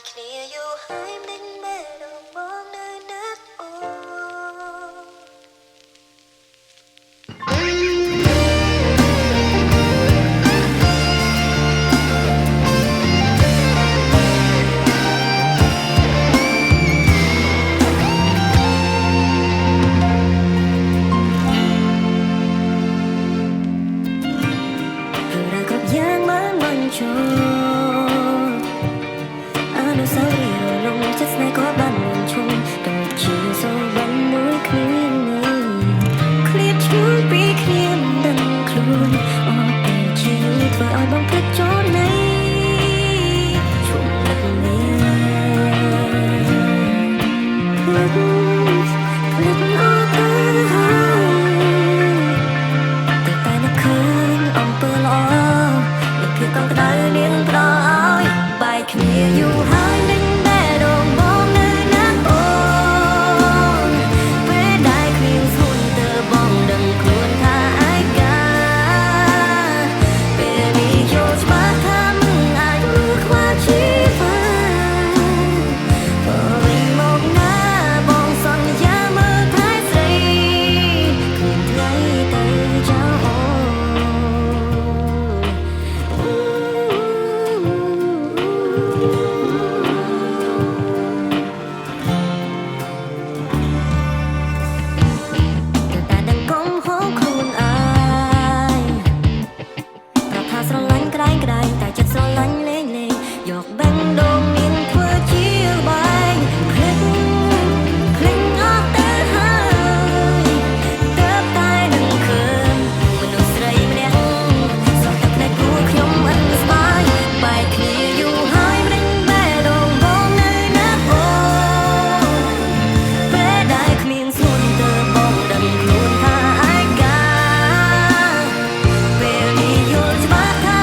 គ្នាយូរហើយមិនមែនបងនៅណាអូយ៉ាងមិនបញ្ចុះអនុស្សាវរីយ៍រលងចិត្តស្នេហ៍ក៏បានមានឈុំដូចជាសូបានមួយគ្នានេះឃ្លាតឈឺពីគ្នាមិនដឹងខ្លួនអត់ពេលជាធ្វើឲ្យបងភ្លេចចោលនៃឈុំទឹកនេះភ្លេចអត់ទៅហើយតែនឹកឃើញអំពើល្អភាពកង់ក្តៅនាងផ្ដល់ឲ្យបែកគ្នាយូរហើយនឹងតែរងបងនៅណាអូនពេលដែលគ្មានស្រួលទៅបងដឹងខ្លួនថាឯកាពេលនេះយល់ច្បាស់ថាមិនអាចរួចខ្វះជីវិតបើវិញមកណាបងសន្យាមើលថែស្រីគ្មានថ្ងៃទៅចោលអូនតែចិត្តស្រឡាញ់លេងលេងយកបេះដូងមានធ្វើជាបែងភ្លេចអស់ទៅហើយទើបតែនឹងឃើញមនុស្សស្រីម្នាក់សោះតែភ្នែកគួរខ្ញុំអត់ស្បាយបែកគ្នាយូរហើយមិនបេះដូងបងនៅណាអូពេលដែលគ្មានស្រួលទៅបងដឹងខ្លួនថាឯកាពេលនេះយល់ច្បាស់ថា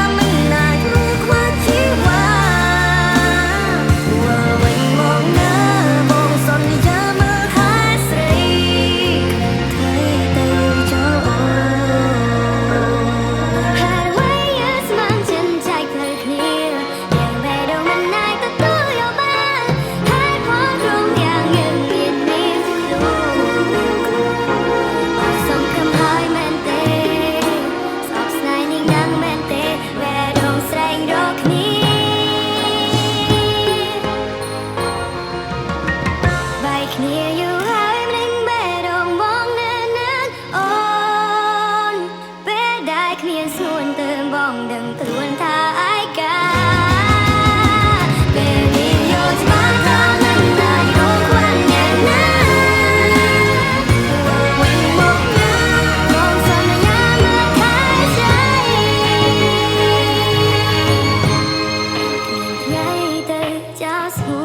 គ្នាយូរហើយមិនបែរដងបងនៅណាអូនពេលដែលគ្មានស្នួនទៅបងដឹងខ្លួនថាឯកាពេលនេះយល់ច្បាស់ថាមិនអាចរកខ្វាន់អ្នកណាវិញមកណាបងសន្យាមើលថែស្រីគ្មានថ្ងៃទៅចោលស្រួល